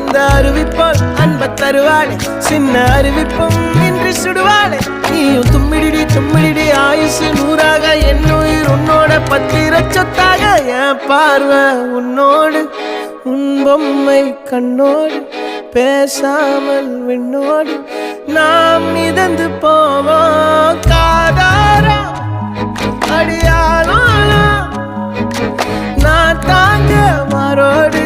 அந்த அருவிப்போல் அன்ப தருவாளே சின்ன அருவிப்பும் இன்றி சுடுவாளே நீயும் தும்மிடி தும்மிடி ஆயுசு நூறாக என்னுயிர் உன்னோட பத்திர சொத்தாக என் பார்வை உன்னோடு உன் பொம்மை கண்ணோடு பேசாமல் விண்ணோடு நாம் மிதந்து போவோம் காதாரா அடியாளோ நான் தாங்க மாறோடு